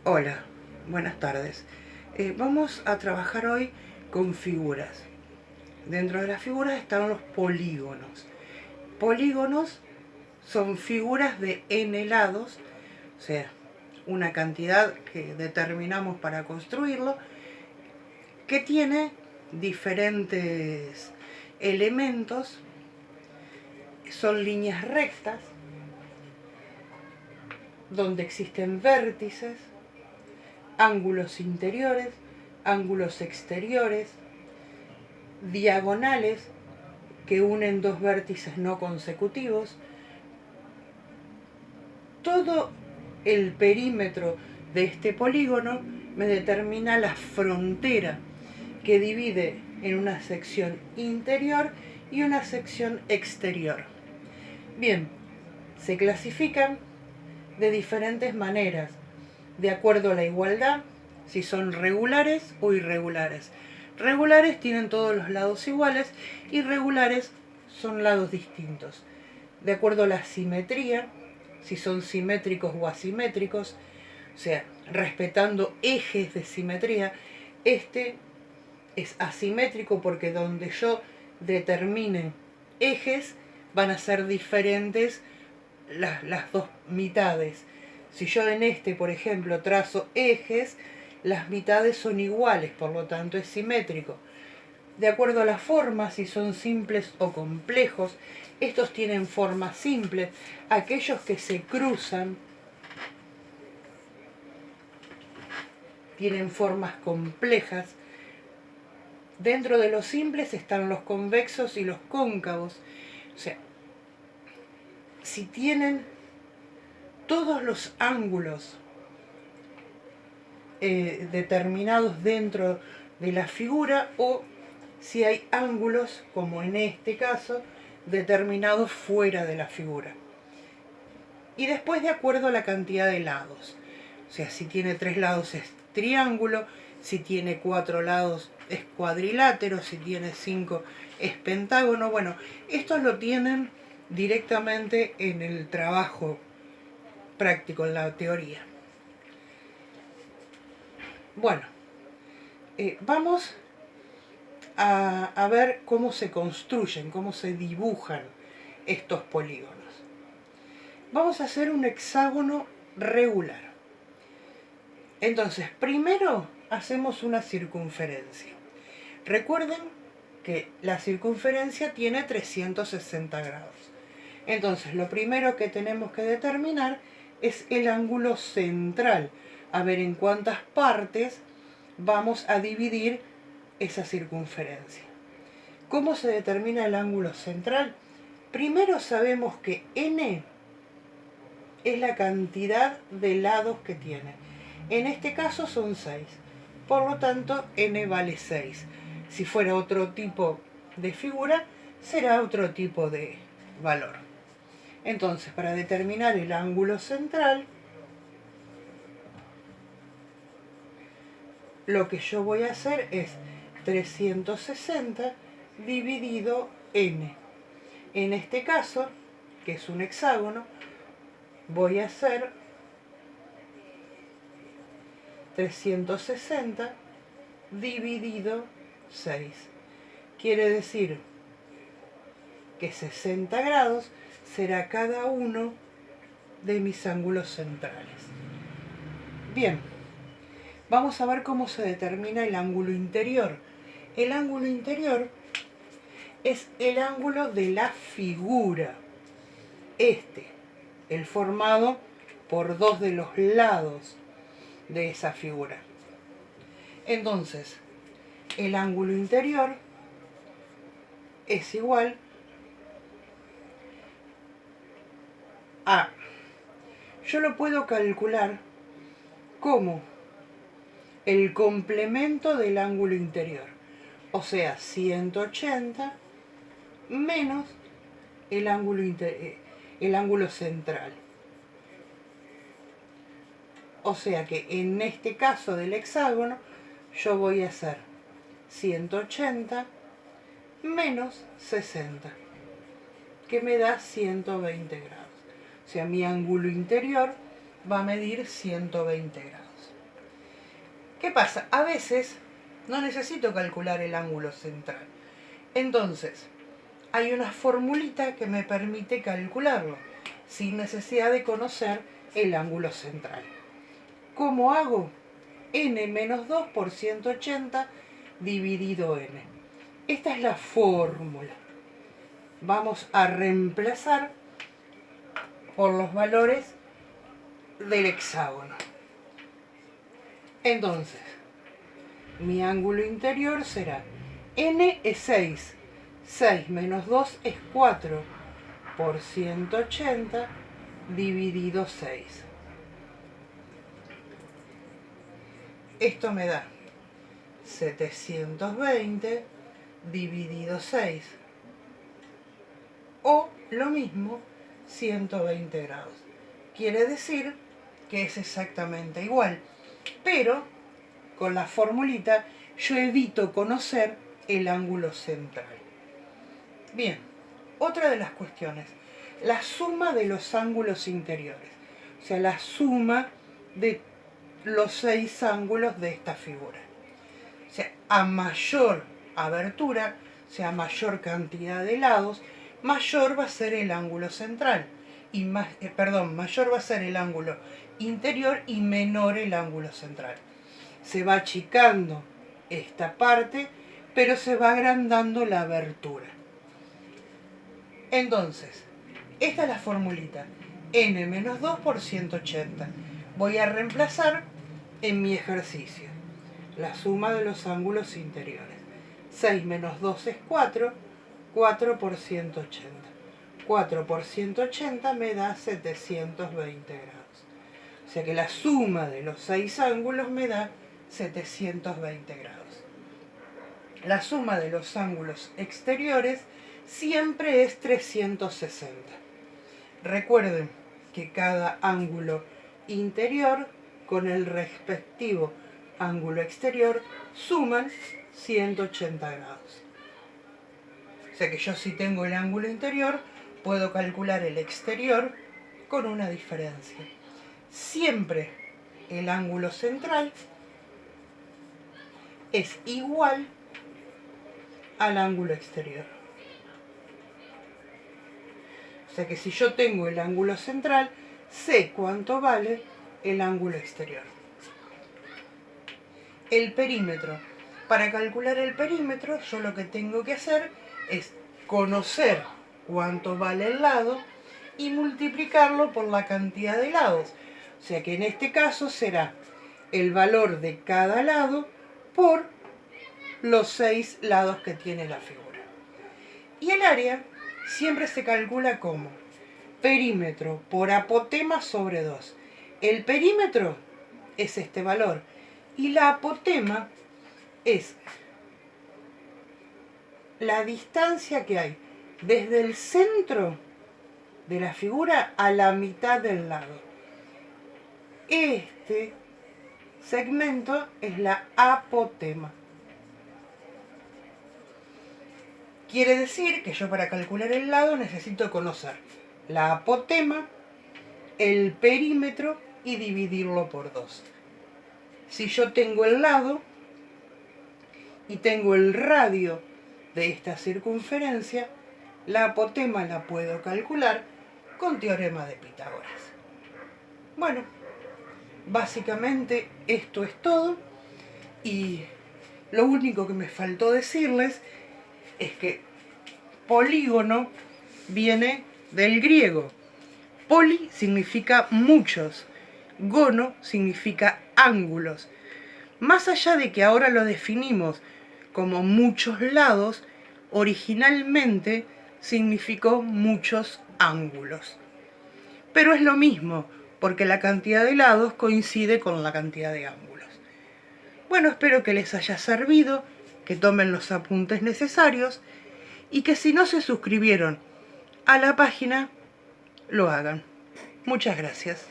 Hola, buenas tardes. Vamos a trabajar hoy con figuras. Dentro de las figuras están los polígonos. Polígonos son figuras de n lados, o sea, una cantidad que determinamos para construirlo, que tiene diferentes elementos. Son líneas rectas, donde existen vértices, ángulos interiores, ángulos exteriores, diagonales que unen dos vértices no consecutivos. Todo el perímetro de este polígono me determina la frontera que divide en una sección interior y una sección exterior. Bien, se clasifican de diferentes maneras, de acuerdo a la igualdad, si son regulares o irregulares. Regulares tienen todos los lados iguales, irregulares son lados distintos. De acuerdo a la simetría, si son simétricos o asimétricos, o sea, respetando ejes de simetría, este es asimétrico porque donde yo determine ejes van a ser diferentes las dos mitades. Si yo en este, por ejemplo, trazo ejes, las mitades son iguales, por lo tanto es simétrico. De acuerdo a la forma, si son simples o complejos, estos tienen forma simple. Aquellos que se cruzan tienen formas complejas. Dentro de los simples están los convexos y los cóncavos. O sea, si tienen todos los ángulos determinados dentro de la figura, o si hay ángulos, como en este caso, determinados fuera de la figura. Y después de acuerdo a la cantidad de lados. O sea, si tiene 3 lados es triángulo, si tiene 4 lados es cuadrilátero, si tiene 5 es pentágono. Bueno, esto lo tienen directamente en el trabajo práctico, en la teoría. Bueno, vamos a ver cómo se construyen, cómo se dibujan estos polígonos. Vamos a hacer un hexágono regular. Entonces, primero hacemos una circunferencia. Recuerden que la circunferencia tiene 360 grados. Entonces, lo primero que tenemos que determinar es el ángulo central. A ver en cuántas partes vamos a dividir esa circunferencia. ¿Cómo se determina el ángulo central? Primero sabemos que n es la cantidad de lados que tiene. En este caso son 6. Por lo tanto, n vale 6. Si fuera otro tipo de figura, será otro tipo de valor. Entonces, para determinar el ángulo central, lo que yo voy a hacer es 360 dividido n. En este caso, que es un hexágono, voy a hacer 360 dividido 6. Quiere decir que 60 grados será cada uno de mis ángulos centrales. Bien, vamos a ver cómo se determina el ángulo interior. El ángulo interior es el ángulo de la figura. El formado por dos de los lados de esa figura. Entonces, el ángulo interior es igual a... Yo lo puedo calcular como el complemento del ángulo interior. O sea, 180 menos el ángulo central. O sea que en este caso del hexágono, yo voy a hacer 180 menos 60, que me da 120 grados. O sea, mi ángulo interior va a medir 120 grados. ¿Qué pasa? A veces no necesito calcular el ángulo central. Entonces, hay una formulita que me permite calcularlo, sin necesidad de conocer el ángulo central. ¿Cómo hago? N menos 2 por 180 dividido N. Esta es la fórmula. Vamos a reemplazar por los valores del hexágono. Entonces, mi ángulo interior será N es 6. 6 menos 2 es 4 por 180 dividido 6. Esto me da 720 dividido 6. O lo mismo, 120 grados. Quiere decir que es exactamente igual. Pero con la formulita yo evito conocer el ángulo central. Bien, otra de las cuestiones, la suma de los ángulos interiores, o sea, la suma de los 6 ángulos de esta figura. O sea, a mayor abertura, o sea, a mayor cantidad de lados, mayor va a ser el ángulo central. Y mayor va a ser el ángulo interior y menor el ángulo central. Se va achicando esta parte, pero se va agrandando la abertura. Entonces, esta es la formulita. N menos 2 por 180. Voy a reemplazar en mi ejercicio la suma de los ángulos interiores. 6 menos 2 es 4, 4 por 180. 4 por 180 me da 720 grados. O sea que la suma de los 6 ángulos me da 720 grados. La suma de los ángulos exteriores siempre es 360. Recuerden que cada ángulo interior con el respectivo ángulo exterior suman 180 grados. O sea que yo, si tengo el ángulo interior, puedo calcular el exterior con una diferencia. Siempre el ángulo central es igual al ángulo exterior. O sea que si yo tengo el ángulo central, sé cuánto vale el ángulo exterior. El perímetro. Para calcular el perímetro, yo lo que tengo que hacer es conocer cuánto vale el lado y multiplicarlo por la cantidad de lados. O sea que en este caso será el valor de cada lado por los 6 lados que tiene la figura. Y el área siempre se calcula como perímetro por apotema sobre 2. El perímetro es este valor y la apotema es la distancia que hay desde el centro de la figura a la mitad del lado. Este segmento es la apotema. Quiere decir que yo, para calcular el lado, necesito conocer la apotema, el perímetro y dividirlo por 2. Si yo tengo el lado y tengo el radio de esta circunferencia, la apotema la puedo calcular con teorema de Pitágoras. Bueno, básicamente esto es todo, y lo único que me faltó decirles es que polígono viene del griego. Poli significa muchos, gono significa ángulos. Más allá de que ahora lo definimos como muchos lados, originalmente significó muchos ángulos. Pero es lo mismo, porque la cantidad de lados coincide con la cantidad de ángulos. Bueno, espero que les haya servido, que tomen los apuntes necesarios y que, si no se suscribieron a la página, lo hagan. Muchas gracias.